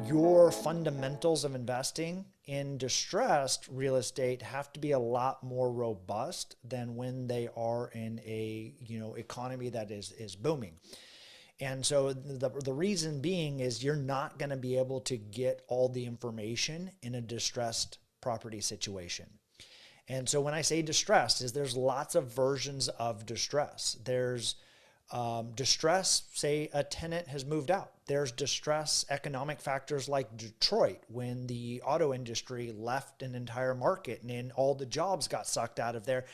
your fundamentals of investing in distressed real estate have to be a lot more robust than when they are in a economy that is booming. And so the reason being is you're not going to be able to get all the information in a distressed property situation. And so when I say distressed, is there's lots of versions of distress. There's distress, say a tenant has moved out. There's distress economic factors like Detroit, when the auto industry left an entire market and then all the jobs got sucked out of there.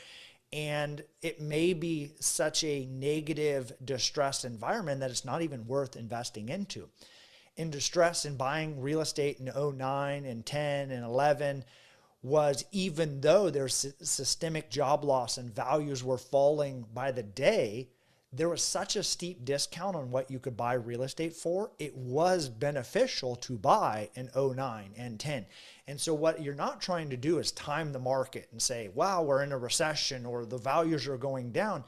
And it may be such a negative distress environment that it's not even worth investing into. In distress in buying real estate in 09 and 10 and 11 was, even though there's systemic job loss and values were falling by the day, there was such a steep discount on what you could buy real estate for. It was beneficial to buy in 09 and 10. And so what you're not trying to do is time the market and say, wow, we're in a recession or the values are going down.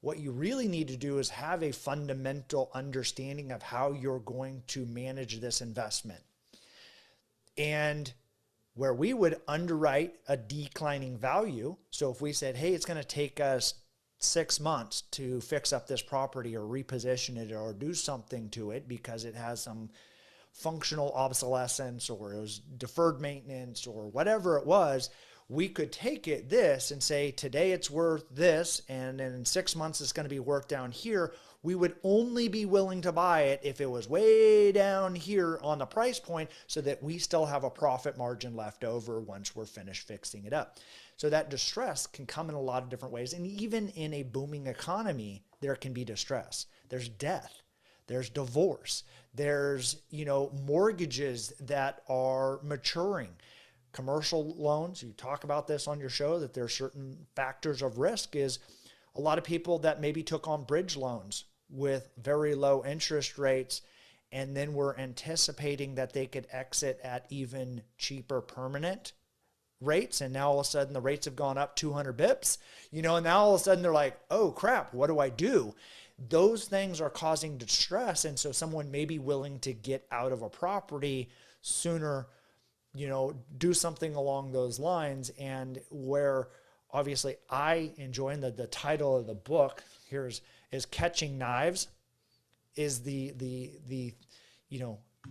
What you really need to do is have a fundamental understanding of how you're going to manage this investment. And where we would underwrite a declining value. So if we said, hey, it's going to take us 6 months to fix up this property or reposition it or do something to it because it has some functional obsolescence or it was deferred maintenance or whatever it was, we could take this and say, today it's worth this, and then in 6 months it's going to be worth down here. We would only be willing to buy it if it was way down here on the price point so that we still have a profit margin left over once we're finished fixing it up. So that distress can come in a lot of different ways. And even in a booming economy, there can be distress. There's death. There's divorce. There's, mortgages that are maturing. Commercial loans, you talk about this on your show, that there are certain factors of risk. Is a lot of people that maybe took on bridge loans with very low interest rates and then were anticipating that they could exit at even cheaper permanent rates, and now all of a sudden the rates have gone up 200 bips, and now all of a sudden they're like, oh crap, what do I do? Those things are causing distress, and so someone may be willing to get out of a property sooner, do something along those lines. And where obviously I enjoy, and the title of the book here is Catching Knives, is the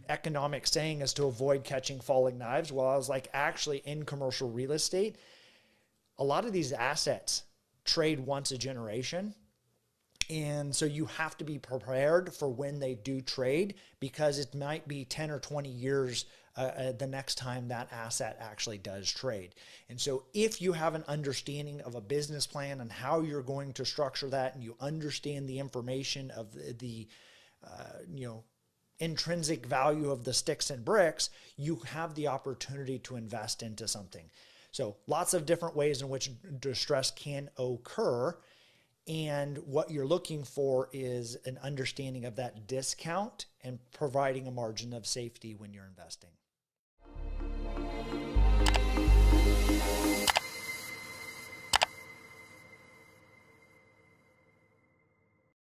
economic saying is to avoid catching falling knives. Well, I was like, actually in commercial real estate, a lot of these assets trade once a generation. And so you have to be prepared for when they do trade, because it might be 10 or 20 years the next time that asset actually does trade. And so if you have an understanding of a business plan and how you're going to structure that, and you understand the information of the intrinsic value of the sticks and bricks, you have the opportunity to invest into something. So lots of different ways in which distress can occur. And what you're looking for is an understanding of that discount and providing a margin of safety when you're investing.